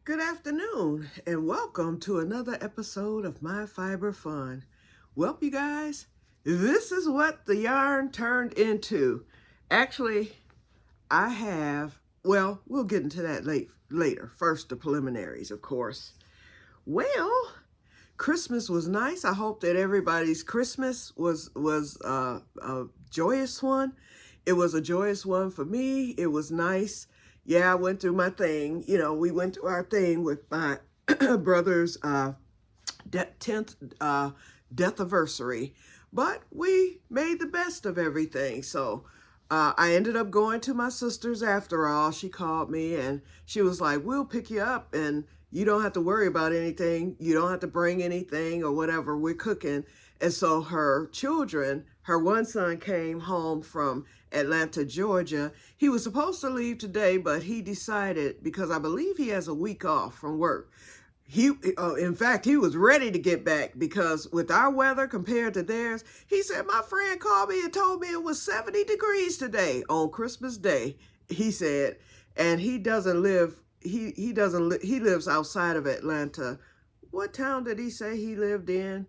Good afternoon, and welcome to another episode of My Fiber Fun. Well, you guys, this is what the yarn turned into. Actually, we'll get into that later. First, the preliminaries, of course. Well, Christmas was nice. I hope that everybody's Christmas was a joyous one. It was a joyous one for me. It was nice. Yeah, I went through my thing. We went through our thing with my brother's 10th death anniversary, but we made the best of everything. So I ended up going to my sister's after all. She called me and she was like, "We'll pick you up and you don't have to worry about anything. You don't have to bring anything or whatever. We're cooking." And so her children, her one son came home from Atlanta, Georgia. He was supposed to leave today, but he decided, because I believe he has a week off from work, in fact, he was ready to get back because with our weather compared to theirs, he said, "My friend called me and told me it was 70 degrees today on Christmas Day," he said. And he doesn't live, he doesn't he lives outside of Atlanta. What town did he say he lived in?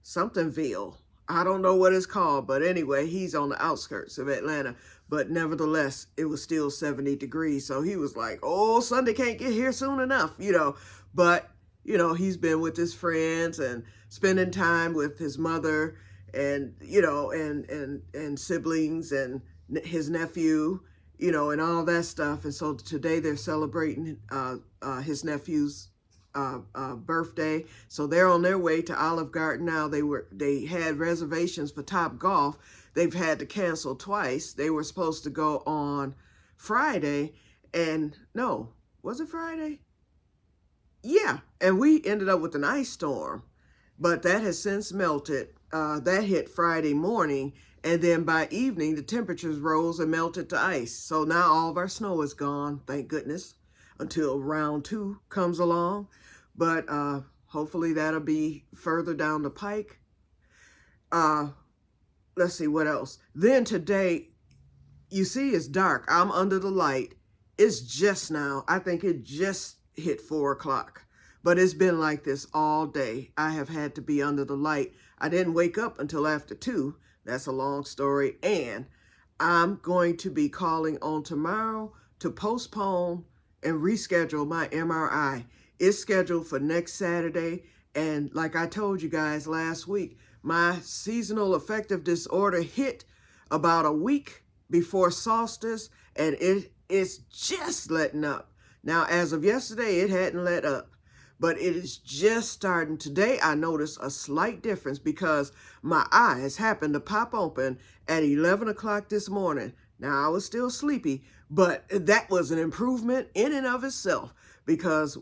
Somethingville. I don't know what it's called, but anyway, he's on the outskirts of Atlanta. But nevertheless, it was still 70 degrees. So he was like, "Oh, Sunday can't get here soon enough. But, he's been with his friends and spending time with his mother and, and siblings and his nephew, and all that stuff. And so today they're celebrating his nephew's birthday. So they're on their way to Olive Garden now. They had reservations for Top Golf. They've had to cancel twice. They were supposed to go on Friday, and no, was it Friday? Yeah, and we ended up with an ice storm, but that has since melted. That hit Friday morning, and then by evening the temperatures rose and melted to ice. So now all of our snow is gone, thank goodness, until round two comes along. But hopefully that'll be further down the pike. Let's see what else. Then today, you see it's dark. I'm under the light. It's just now. I think it just hit 4 o'clock. But it's been like this all day. I have had to be under the light. I didn't wake up until after 2. That's a long story. And I'm going to be calling on tomorrow to postpone and reschedule my MRI. It's scheduled for next Saturday. And like I told you guys last week, my seasonal affective disorder hit about a week before solstice, and it's just letting up. Now, as of yesterday, it hadn't let up, but it is just starting. Today, I noticed a slight difference because my eyes happened to pop open at 11 o'clock this morning. Now, I was still sleepy, but that was an improvement in and of itself because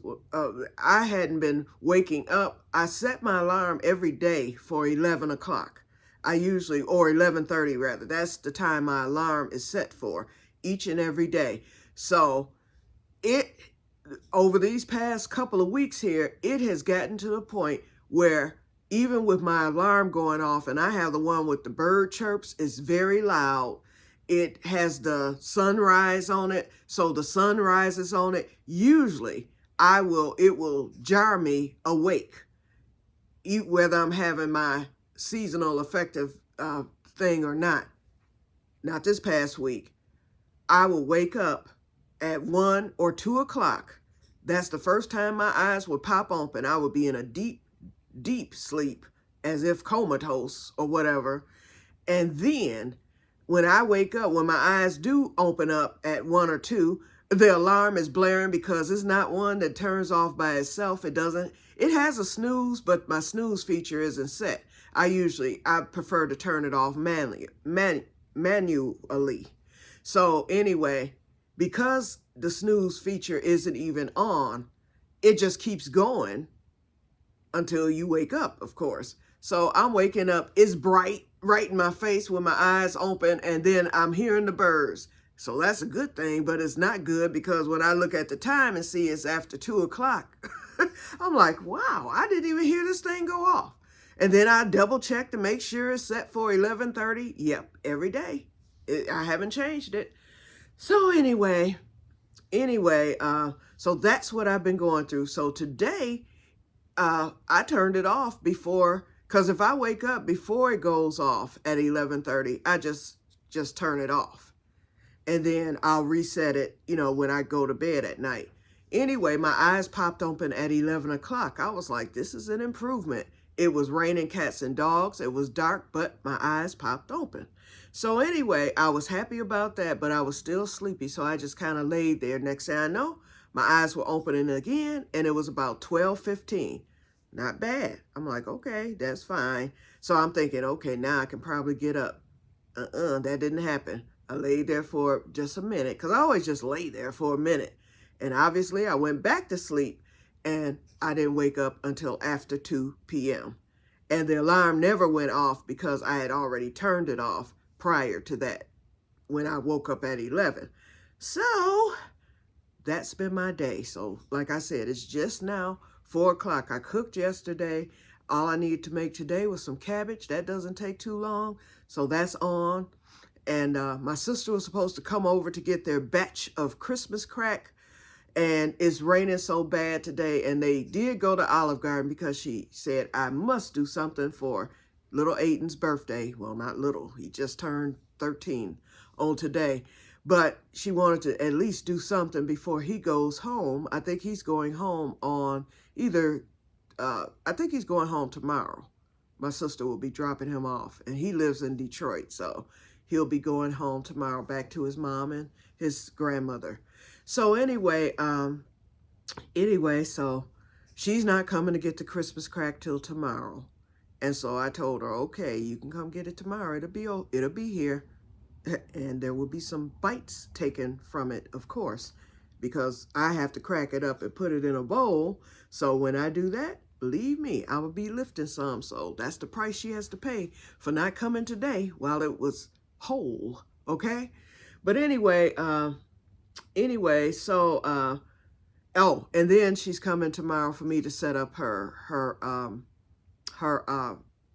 I hadn't been waking up. I set my alarm every day for 11 o'clock. Or 11:30 rather. That's the time my alarm is set for each and every day. So over these past couple of weeks here, it has gotten to the point where even with my alarm going off, and I have the one with the bird chirps, it's very loud. It has the sunrise on it. So the sun rises on it. Usually it will jar me awake, whether I'm having my seasonal affective thing or not. Not this past week. I will wake up at 1 or 2 o'clock. That's the first time my eyes would pop open. I would be in a deep, deep sleep, as if comatose or whatever. And then when I wake up, when my eyes do open up at 1 or 2, the alarm is blaring because it's not one that turns off by itself. It has a snooze, but my snooze feature isn't set. I prefer to turn it off manually. So anyway, because the snooze feature isn't even on, it just keeps going until you wake up, of course. So I'm waking up, it's bright right in my face with my eyes open, and then I'm hearing the birds. So that's a good thing, but it's not good because when I look at the time and see it's after 2 o'clock, I'm like, wow, I didn't even hear this thing go off. And then I double check to make sure it's set for 11:30. Yep, every day. I haven't changed it. So anyway, Anyway, so that's what I've been going through. So today, I turned it off before, because if I wake up before it goes off at 11:30, I just turn it off. And then I'll reset it, when I go to bed at night. Anyway, my eyes popped open at 11 o'clock. I was like, this is an improvement. It was raining cats and dogs. It was dark, but my eyes popped open. So anyway, I was happy about that, but I was still sleepy. So I just kind of laid there. Next thing I know, my eyes were opening again, and it was about 12:15. Not bad. I'm like, okay, that's fine. So I'm thinking, okay, now I can probably get up. That didn't happen. I laid there for just a minute, because I always just lay there for a minute. And obviously I went back to sleep, and I didn't wake up until after 2 p.m. And the alarm never went off because I had already turned it off prior to that when I woke up at 11. So that's been my day. So like I said, it's just now 4 o'clock. I cooked yesterday. All I needed to make today was some cabbage. That doesn't take too long. So that's on. And my sister was supposed to come over to get their batch of Christmas crack. And it's raining so bad today. And they did go to Olive Garden because she said, I must do something for little Aiden's birthday. Well, not little. He just turned 13 on today. But she wanted to at least do something before he goes home. I think he's going home on I think he's going home tomorrow. My sister will be dropping him off. And he lives in Detroit, so he'll be going home tomorrow back to his mom and his grandmother. So anyway, so she's not coming to get the Christmas crack till tomorrow. And so I told her, okay, you can come get it tomorrow. It'll be here. And there will be some bites taken from it, of course, because I have to crack it up and put it in a bowl. So when I do that, believe me, I will be lifting some. So that's the price she has to pay for not coming today while it was whole. Okay. But anyway, so, oh, and then she's coming tomorrow for me to set up her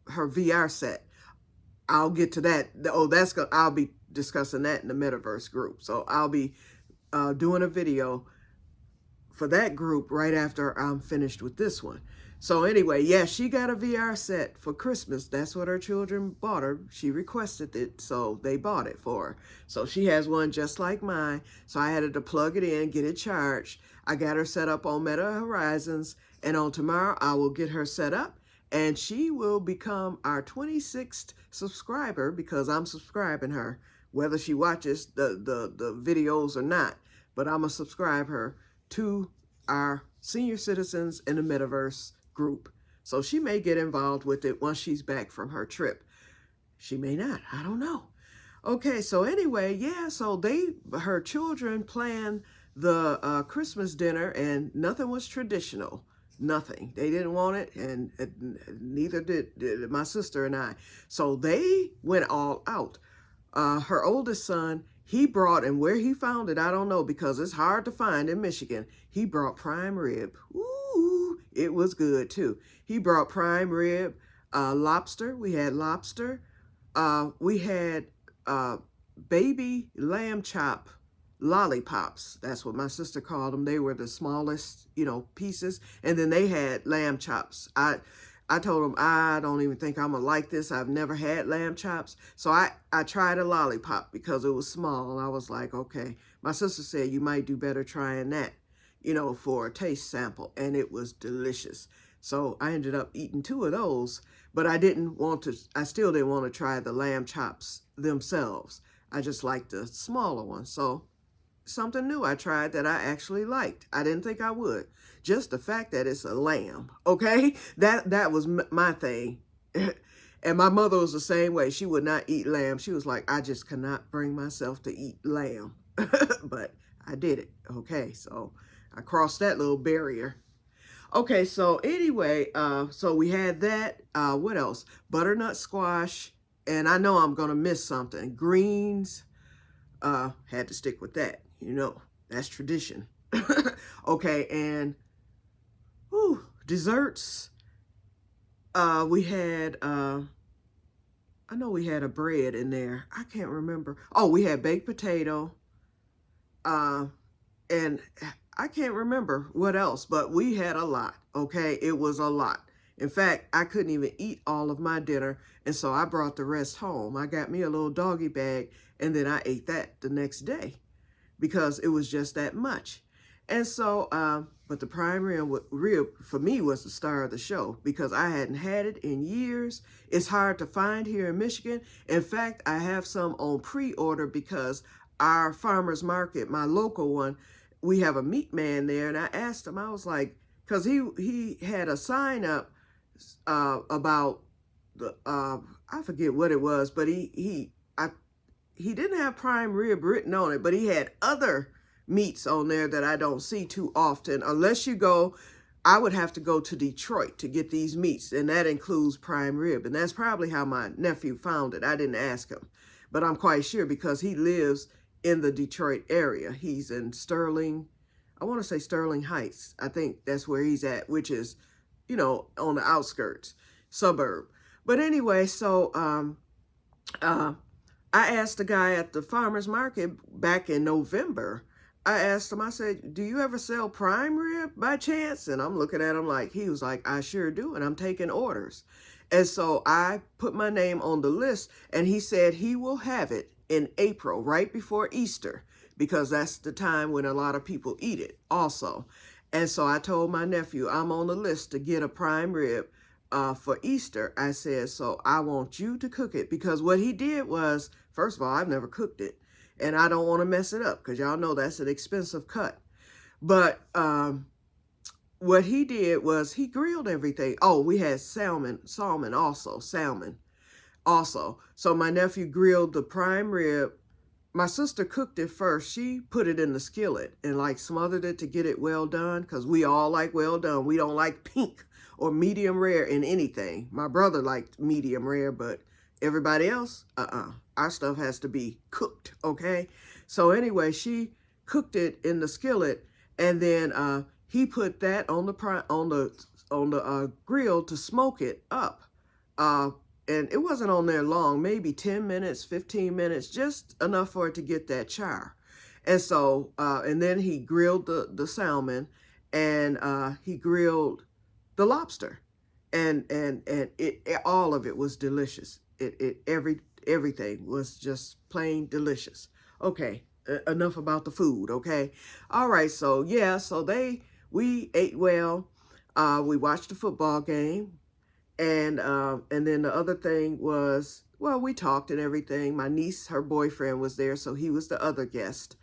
VR set. I'll get to that. Oh, I'll be discussing that in the Metaverse group. So I'll be doing a video for that group right after I'm finished with this one. So anyway, yeah, she got a VR set for Christmas. That's what her children bought her. She requested it, so they bought it for her. So she has one just like mine. So I had to plug it in, get it charged. I got her set up on Meta Horizons, and on tomorrow I will get her set up, and she will become our 26th subscriber because I'm subscribing her, whether she watches the videos or not. But I'm going to subscribe her to our senior citizens in the Metaverse group. So she may get involved with it once she's back from her trip. She may not. I don't know. Okay, so anyway, yeah, so her children planned the Christmas dinner, and nothing was traditional. Nothing. They didn't want it, and neither did my sister and I. So they went all out. Her oldest son, he brought, and where he found it, I don't know, because it's hard to find in Michigan. He brought prime rib. Ooh, it was good too. He brought prime rib, lobster. We had lobster. We had baby lamb chop lollipops. That's what my sister called them. They were the smallest, pieces. And then they had lamb chops. I told them, I don't even think I'm going to like this. I've never had lamb chops. So I tried a lollipop because it was small. And I was like, okay. My sister said, you might do better trying that, for a taste sample. And it was delicious. So I ended up eating 2 of those. But I still didn't want to try the lamb chops themselves. I just liked the smaller one. So something new I tried that I actually liked. I didn't think I would. Just the fact that it's a lamb, okay? That was my thing. And my mother was the same way. She would not eat lamb. She was like, I just cannot bring myself to eat lamb. But I did it, okay? So I crossed that little barrier. Okay, so anyway, so we had that. What else? Butternut squash. And I know I'm going to miss something. Greens. Had to stick with that. That's tradition. Okay, and desserts. We had, I know we had a bread in there. I can't remember. Oh, we had baked potato, and I can't remember what else, but we had a lot, okay? It was a lot. In fact, I couldn't even eat all of my dinner, and so I brought the rest home. I got me a little doggy bag, and then I ate that the next day because it was just that much. And so, but the prime rib for me was the star of the show because I hadn't had it in years. It's hard to find here in Michigan. In fact, I have some on pre-order because our farmer's market, my local one, we have a meat man there. And I asked him, I was like, because he had a sign up about the, I forget what it was, but he didn't have prime rib written on it, but he had other meats on there that I don't see too often. Unless you go, I would have to go to Detroit to get these meats, and that includes prime rib. And that's probably how my nephew found it. I didn't ask him, but I'm quite sure because he lives in the Detroit area. He's in Sterling, I want to say Sterling Heights. I think that's where he's at, which is, you know, on the outskirts, suburb. But anyway, so I asked the guy at the farmer's market back in November, I asked him, I said, do you ever sell prime rib by chance? And I'm looking at him like, he was like, I sure do. And I'm taking orders. And so I put my name on the list, and he said he will have it in April, right before Easter, because that's the time when a lot of people eat it also. And so I told my nephew, I'm on the list to get a prime rib for Easter. I said, so I want you to cook it, because what he did was, first of all, I've never cooked it. And I don't want to mess it up because y'all know that's an expensive cut. But what he did was he grilled everything. Oh, we had salmon also. So my nephew grilled the prime rib. My sister cooked it first. She put it in the skillet and like smothered it to get it well done, because we all like well done. We don't like pink or medium rare in anything. My brother liked medium rare, but everybody else, our stuff has to be cooked, okay? So anyway, she cooked it in the skillet, and then he put that on the grill to smoke it up. And it wasn't on there long, maybe 10 minutes, 15 minutes, just enough for it to get that char. And so, and then he grilled the salmon, and he grilled the lobster, and all of it was delicious. Everything was just plain delicious. Okay, enough about the food, okay? All right, so yeah, so we ate well. We watched the football game, and then the other thing was, well, we talked and everything. My niece, her boyfriend was there, so he was the other guest.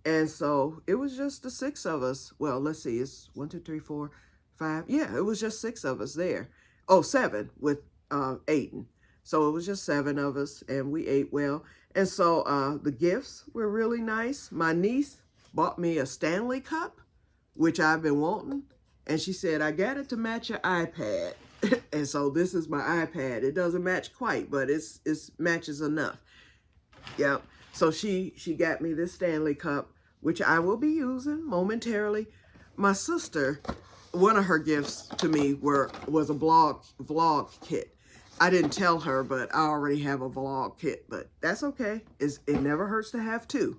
And so it was just the six of us. Well, let's see, it's 1, 2, 3, 4, 5. Yeah, it was just six of us there. Oh, 7 with Aiden. So it was just 7 of us, and we ate well. And so the gifts were really nice. My niece bought me a Stanley Cup, which I've been wanting. And she said, I got it to match your iPad. And so this is my iPad. It doesn't match quite, but it matches enough. Yep. So she got me this Stanley Cup, which I will be using momentarily. My sister, one of her gifts to me was a vlog kit. I didn't tell her, but I already have a vlog kit, but that's okay. It never hurts to have 2,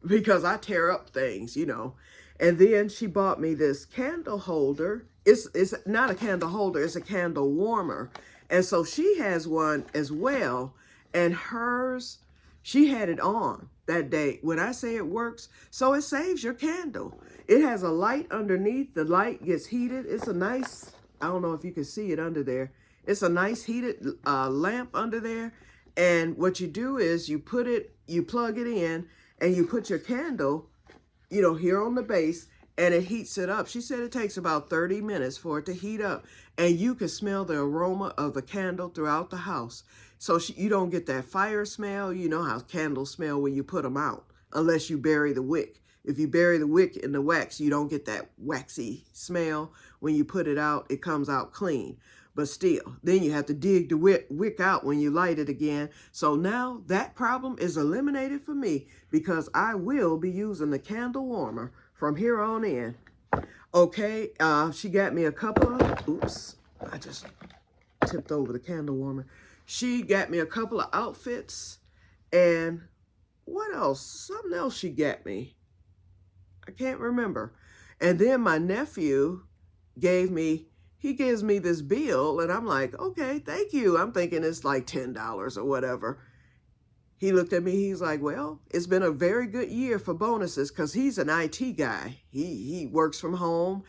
because I tear up things, you know. And then she bought me this candle holder. It's not a candle holder, it's a candle warmer. And so she has one as well, and hers, she had it on that day. When I say it works, so it saves your candle. It has a light underneath. The light gets heated. It's a nice, I don't know if you can see it under there. It's a nice heated lamp under there. And what you do is you plug it in, and you put your candle, you know, here on the base, and it heats it up. She said it takes about 30 minutes for it to heat up, and you can smell the aroma of the candle throughout the house. So you don't get that fire smell. You know how candles smell when you put them out, unless you bury the wick. If you bury the wick in the wax, you don't get that waxy smell. When you put it out, it comes out clean. But still, then you have to dig the wick out when you light it again. So now that problem is eliminated for me, because I will be using the candle warmer from here on in. Okay, she got me a couple of, oops, I just tipped over the candle warmer. She got me a couple of outfits, and what else? Something else she got me. I can't remember. And then my nephew gives me this bill, and I'm like, okay, thank you. I'm thinking it's like $10 or whatever. He looked at me, he's like, well, it's been a very good year for bonuses because he's an IT guy. He works from home.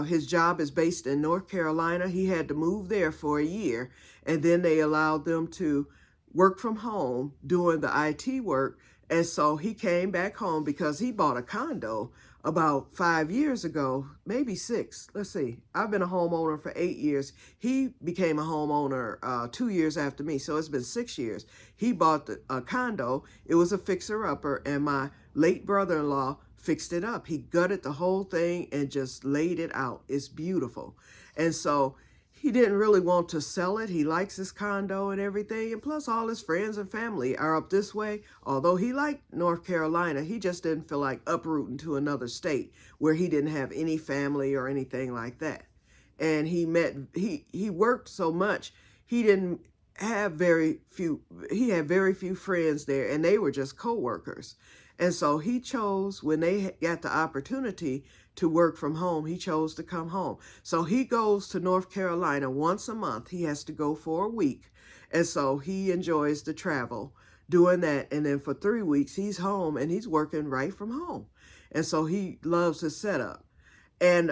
His job is based in North Carolina. He had to move there for a year, and then they allowed them to work from home doing the IT work. And so he came back home because he bought a condo about 5 years ago, maybe six. Let's see. I've been a homeowner for 8 years. He became a homeowner 2 years after me, so it's been 6 years. He bought a condo. It was a fixer-upper, and my late brother-in-law fixed it up. He gutted the whole thing and just laid it out. It's beautiful. And so he didn't really want to sell it. He likes his condo and everything. And plus all his friends and family are up this way. Although he liked North Carolina, he just didn't feel like uprooting to another state where he didn't have any family or anything like that. And he worked so much, he didn't have he had very few friends there, and they were just co-workers. And so he chose, when they got the opportunity to work from home, he chose to come home. So he goes to North Carolina once a month. He has to go for a week. And so he enjoys the travel doing that. And then for 3 weeks, he's home and he's working right from home. And so he loves his setup. And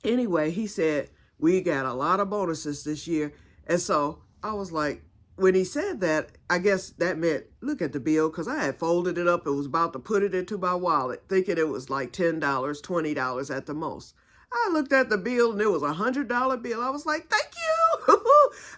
anyway, he said, we got a lot of bonuses this year. And so I was like, when he said that, I guess that meant, look at the bill, because I had folded it up and was about to put it into my wallet, thinking it was like $10, $20 at the most. I looked at the bill and it was $100 bill. I was like, thank you.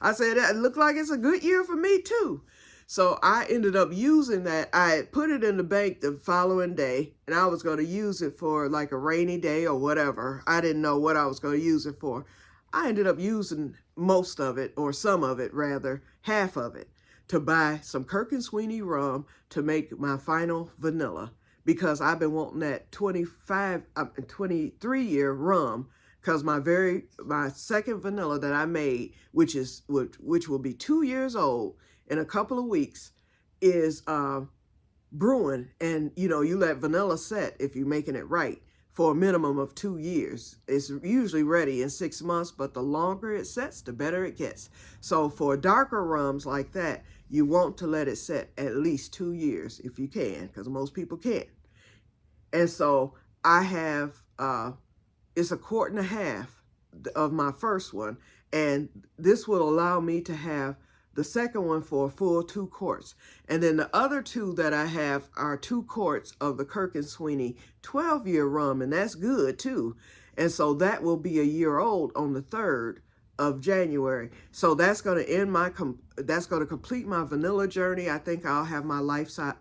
I said, that looked like it's a good year for me too. So I ended up using that. I had put it in the bank the following day, and I was going to use it for like a rainy day or whatever. I didn't know what I was going to use it for. I ended up using most of it, or some of it rather, half of it, to buy some Kirk and Sweeney rum to make my final vanilla, because I've been wanting that 23-year rum, because my second vanilla that I made, which will be 2 years old in a couple of weeks, is brewing. And you let vanilla set, if you're making it right, for a minimum of 2 years. It's usually ready in 6 months, but the longer it sets, the better it gets. So for darker rums like that, you want to let it set at least 2 years if you can, because most people can't. And so I have, it's 1.5 quarts of my first one, and this will allow me to have the second one for a full 2 quarts. And then the other two that I have are 2 quarts of the Kirk and Sweeney 12-year rum, and that's good too. And so that will be a year old on the 3rd of January. So that's going to end that's going to complete my vanilla journey. I think I'll have my lifetime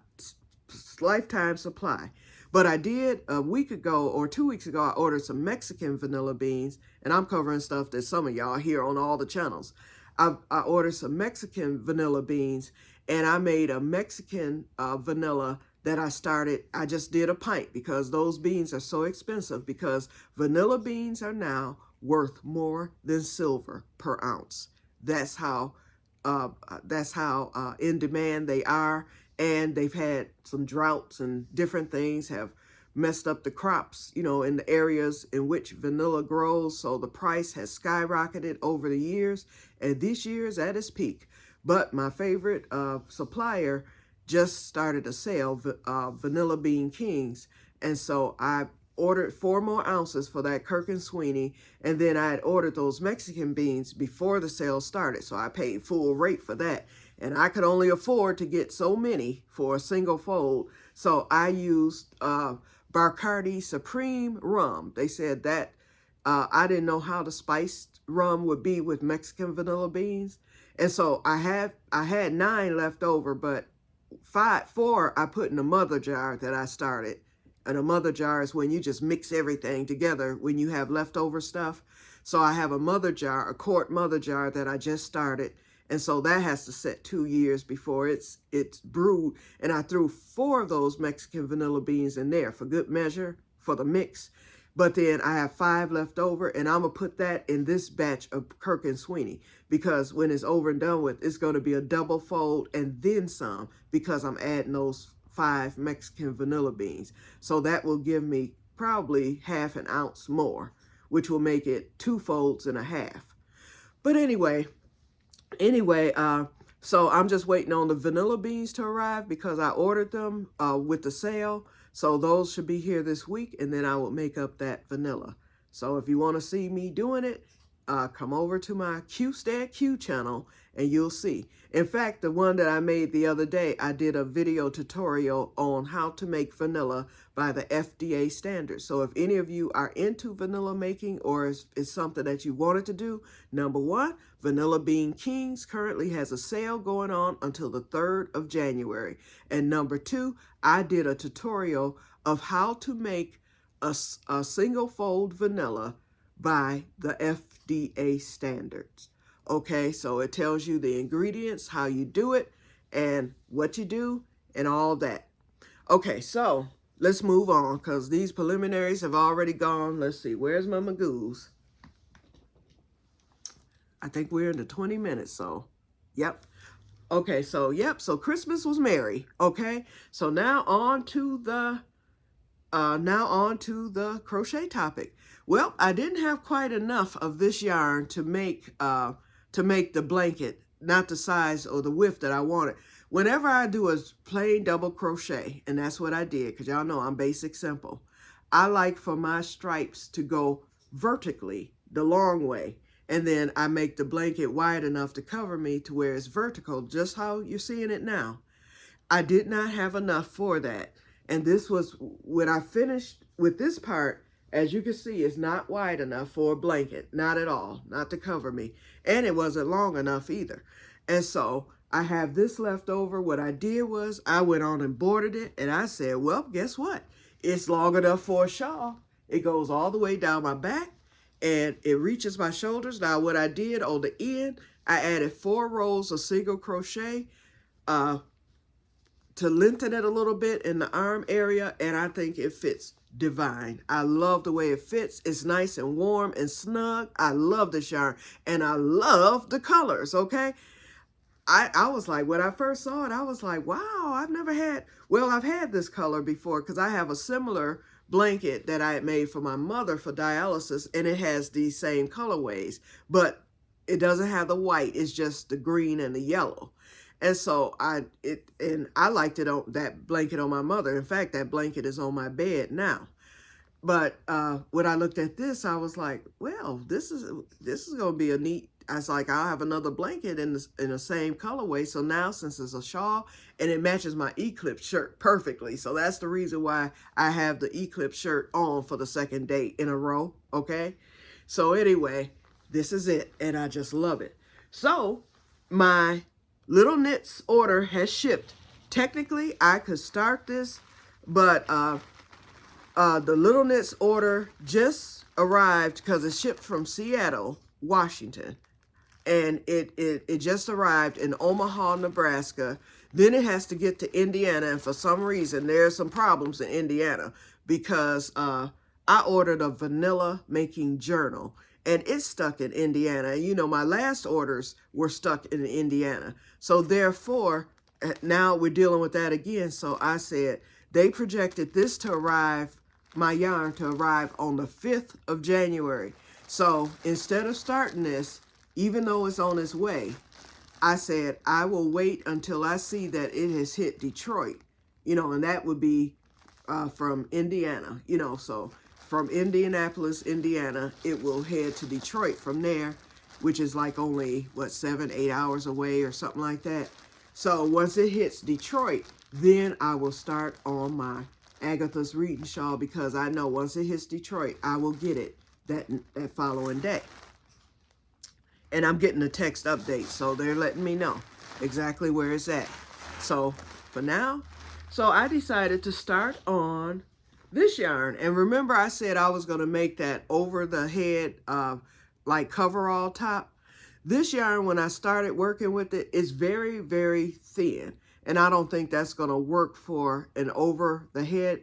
supply. But I did a week ago or 2 weeks ago, I ordered some Mexican vanilla beans, and I'm covering stuff that some of y'all hear on all the channels. I ordered some Mexican vanilla beans, and I made a Mexican vanilla that I just did a pint, because those beans are so expensive, because vanilla beans are now worth more than silver per ounce. That's how in demand they are. And they've had some droughts and different things have messed up the crops, in the areas in which vanilla grows. So the price has skyrocketed over the years, and this year is at its peak. But my favorite supplier just started a sale, Vanilla Bean Kings. And so I ordered 4 more ounces for that Kirk and Sweeney. And then I had ordered those Mexican beans before the sale started. So I paid full rate for that. And I could only afford to get so many for a single fold. So I used Bacardi Supreme rum. They said that I didn't know how the spiced rum would be with Mexican vanilla beans. And so I had 9 left over, but 4 I put in a mother jar that I started. And a mother jar is when you just mix everything together when you have leftover stuff. So I have a mother jar, a quart mother jar that I just started. And so that has to set 2 years before it's brewed. And I threw 4 of those Mexican vanilla beans in there for good measure for the mix. But then I have 5 left over, and I'm going to put that in this batch of Kirk and Sweeney, because when it's over and done with, it's going to be a double fold and then some, because I'm adding those 5 Mexican vanilla beans. So that will give me probably half an ounce more, which will make it 2 folds and a half. But anyway, so I'm just waiting on the vanilla beans to arrive because I ordered them with the sale. So those should be here this week, and then I will make up that vanilla. So if you want to see me doing it, come over to my QStadQ channel and you'll see. In fact, the one that I made the other day, I did a video tutorial on how to make vanilla by the FDA standards. So if any of you are into vanilla making or it's something that you wanted to do, number one, Vanilla Bean Kings currently has a sale going on until the 3rd of January. And number two, I did a tutorial of how to make a single fold vanilla by the FDA standards. Okay, so it tells you the ingredients, how you do it, and what you do, and all that. Okay, so let's move on because these preliminaries have already gone. Let's see, where's my Magoos? I think we're in the 20 minutes, so yep. Okay, so yep, so Christmas was merry. Okay, so now on to the crochet topic. Well, I didn't have quite enough of this yarn to make the blanket, not the size or the width that I wanted. Whenever I do a plain double crochet, and that's what I did, because y'all know I'm basic simple, I like for my stripes to go vertically the long way. And then I make the blanket wide enough to cover me to where it's vertical, just how you're seeing it now. I did not have enough for that. And this was, when I finished with this part, as you can see, it's not wide enough for a blanket. Not at all. Not to cover me. And it wasn't long enough either. And so I have this left over. What I did was I went on and bordered it. And I said, well, guess what? It's long enough for a shawl. It goes all the way down my back. And it reaches my shoulders. Now what I did on the end, I added 4 rows of single crochet to lengthen it a little bit in the arm area, and I think it fits divine. I love the way it fits. It's nice and warm and snug. I love this yarn, and I love the colors, okay? I was like, when I first saw it, I was like, wow, I've had this color before because I have a similar blanket that I had made for my mother for dialysis, and it has these same colorways, but it doesn't have the white. It's just the green and the yellow. And so I liked it on that blanket on my mother. In fact, that blanket is on my bed now. But when I looked at this, I was like, well, this is going to be a neat. I was like, I'll have another blanket in the same colorway. So now, since it's a shawl and it matches my Eclipse shirt perfectly, so that's the reason why I have the Eclipse shirt on for the second day in a row. Okay, so anyway, this is it, and I just love it. So my Little Knits order has shipped. Technically, I could start this, but the Little Knits order just arrived because it shipped from Seattle, Washington. And it just arrived in Omaha, Nebraska. Then it has to get to Indiana. And for some reason, there are some problems in Indiana because I ordered a vanilla making journal. And it's stuck in Indiana. You know, my last orders were stuck in Indiana. So therefore, now we're dealing with that again. So I said, they projected this to arrive, my yarn to arrive on the 5th of January. So instead of starting this, even though it's on its way, I said, I will wait until I see that it has hit Detroit, you know, and that would be from Indiana, you know, so from Indianapolis, Indiana, it will head to Detroit from there, which is like only, what, 7-8 hours away or something like that. So once it hits Detroit, then I will start on my Agatha's Reading Shawl because I know once it hits Detroit, I will get it that following day. And I'm getting a text update, so they're letting me know exactly where it's at. So for now, so I decided to start on this yarn. And remember I said I was going to make that over the head like coverall top. This yarn, when I started working with it, is very, very thin. And I don't think that's going to work for an over the head.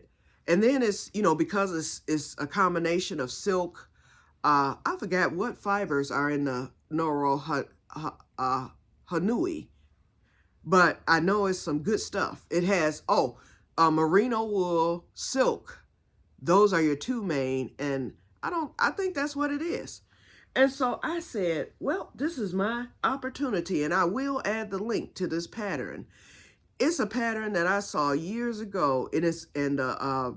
And then it's, you know, because it's a combination of silk. I forgot what fibers are in the Noro Hanui. But I know it's some good stuff. It has, oh, merino wool, silk. Those are your two main, and I think that's what it is. And so I said, well, this is my opportunity, and I will add the link to this pattern. It's a pattern that I saw years ago. It is, and the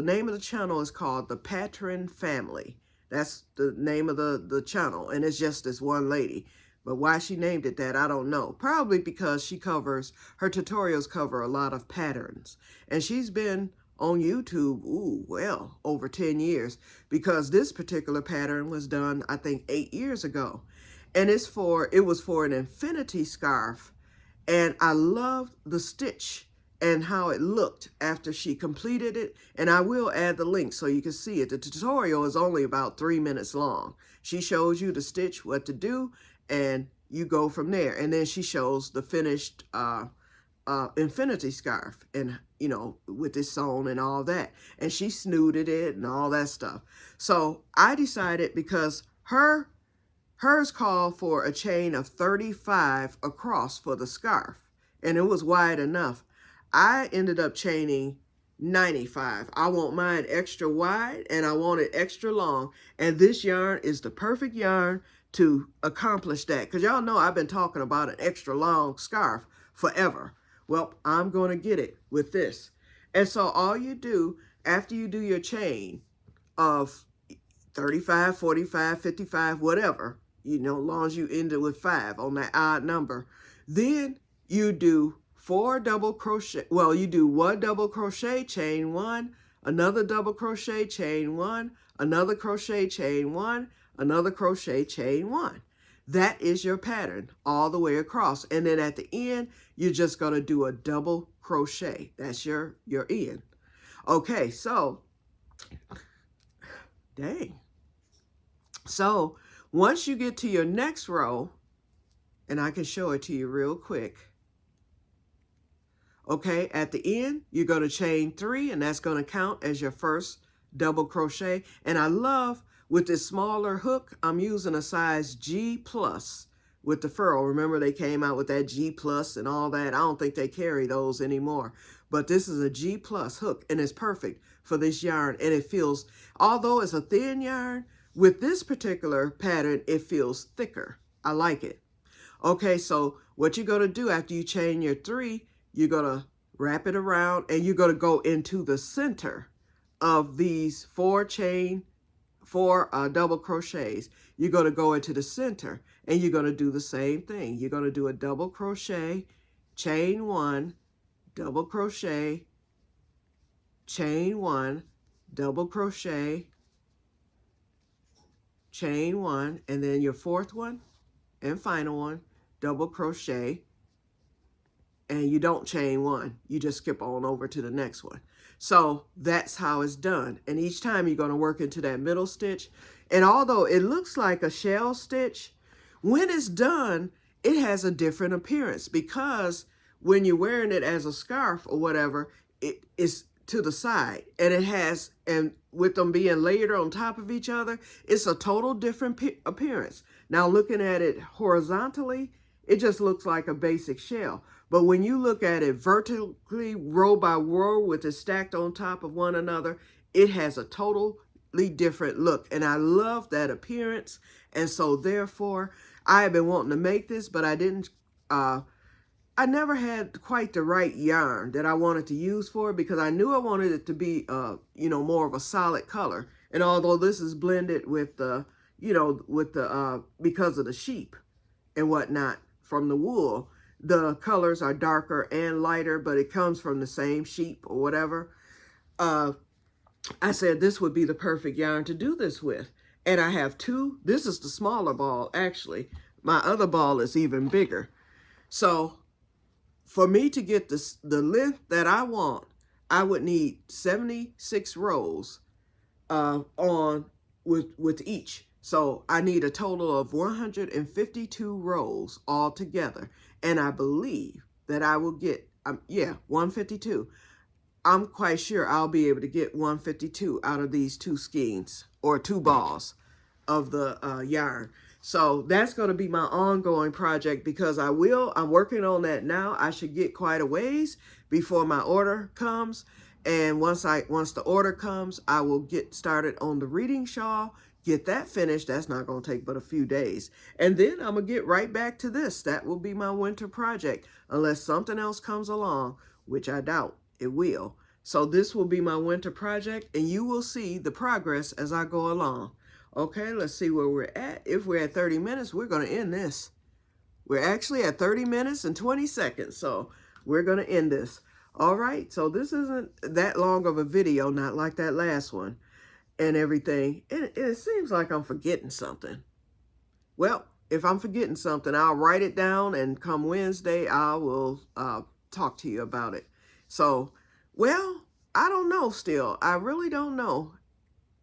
name of the channel is called The Pattern Family. That's the name of the channel, and it's just this one lady. But why she named it that, I don't know. Probably because her tutorials cover a lot of patterns. And she's been on YouTube, well, over 10 years, because this particular pattern was done, I think, 8 years ago. And it was for an infinity scarf. And I loved the stitch and how it looked after she completed it. And I will add the link so you can see it. The tutorial is only about 3 minutes long. She shows you the stitch, what to do, and you go from there. And then she shows the finished infinity scarf, and with it sewn and all that. And she snooted it and all that stuff. So I decided, because hers called for a chain of 35 across for the scarf, and it was wide enough. I ended up chaining 95. I want mine extra wide, and I want it extra long. And this yarn is the perfect yarn to accomplish that. Because y'all know I've been talking about an extra long scarf forever. Well, I'm going to get it with this. And so all you do, after you do your chain of 35, 45, 55, whatever, as long as you end it with 5 on that odd number, then you do 4 double crochet. Well, you do 1 double crochet, chain 1, another double crochet, chain 1, another crochet, chain 1, another crochet, chain 1. That is your pattern all the way across. And then at the end, you're just going to do a double crochet. That's your end. Okay, so, dang. So once you get to your next row, and I can show it to you real quick. Okay, at the end, you're going to chain 3, and that's going to count as your first double crochet. And I love, with this smaller hook, I'm using a size G plus with the furl. Remember, they came out with that G plus and all that. I don't think they carry those anymore. But this is a G plus hook, and it's perfect for this yarn. And it feels, although it's a thin yarn, with this particular pattern, it feels thicker. I like it. Okay, so what you're going to do after you chain your 3, you're going to wrap it around, and you're going to go into the center of these 4 double crochets. You're going to go into the center, and you're going to do the same thing. You're going to do a double crochet, chain 1, double crochet, chain 1, double crochet, chain 1, and then your 4th one and final one, double crochet, and you don't chain 1. You just skip on over to the next one. So that's how it's done. And each time you're going to work into that middle stitch. And although it looks like a shell stitch, when it's done, it has a different appearance, because when you're wearing it as a scarf or whatever, it is to the side, and with them being layered on top of each other, it's a total different appearance. Now, looking at it horizontally, it just looks like a basic shell. But when you look at it vertically, row by row, with it stacked on top of one another, it has a totally different look. And I love that appearance. And so therefore, I have been wanting to make this, but I didn't, I never had quite the right yarn that I wanted to use for it, because I knew I wanted it to be, more of a solid color. And although this is blended with the, because of the sheep and whatnot from the wool, the colors are darker and lighter, but it comes from the same sheep or whatever. I said this would be the perfect yarn to do this with. And I have 2. This is the smaller ball, actually. My other ball is even bigger. So for me to get the length that I want, I would need 76 rows with each. So I need a total of 152 rows all together. And I believe that I will get, 152. I'm quite sure I'll be able to get 152 out of these 2 skeins, or 2 balls of the yarn. So that's going to be my ongoing project because I'm working on that now. I should get quite a ways before my order comes. And once the order comes, I will get started on the reading shawl, get that finished. That's not going to take but a few days. And then I'm going to get right back to this. That will be my winter project unless something else comes along, which I doubt it will. So this will be my winter project and you will see the progress as I go along. Okay, let's see where we're at. If we're at 30 minutes, we're going to end this. We're actually at 30 minutes and 20 seconds, so we're going to end this. All right, so this isn't that long of a video, not like that last one and everything. It seems like I'm forgetting something. Well, if I'm forgetting something, I'll write it down, and come Wednesday, I will talk to you about it. So, well, I don't know still. I really don't know.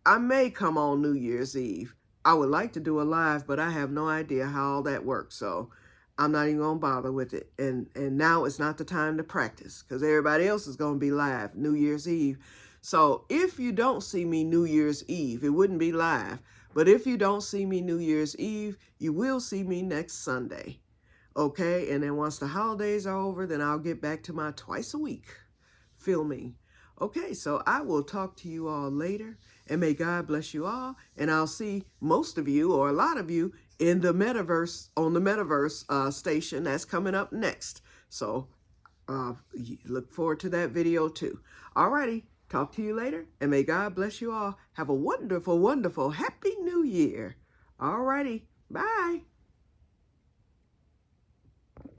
I may come on New Year's Eve. I would like to do a live, but I have no idea how all that works. So I'm not even going to bother with it. And now it's not the time to practice because everybody else is going to be live New Year's Eve. So if you don't see me New Year's Eve, it wouldn't be live. But if you don't see me New Year's Eve, you will see me next Sunday. Okay? And then once the holidays are over, then I'll get back to my twice a week filming. Okay, so I will talk to you all later, and may God bless you all, and I'll see most of you, or a lot of you, in the metaverse, on the metaverse station that's coming up next. So look forward to that video too. Alrighty, talk to you later, and may God bless you all. Have a wonderful, wonderful, happy new year. Alrighty, bye.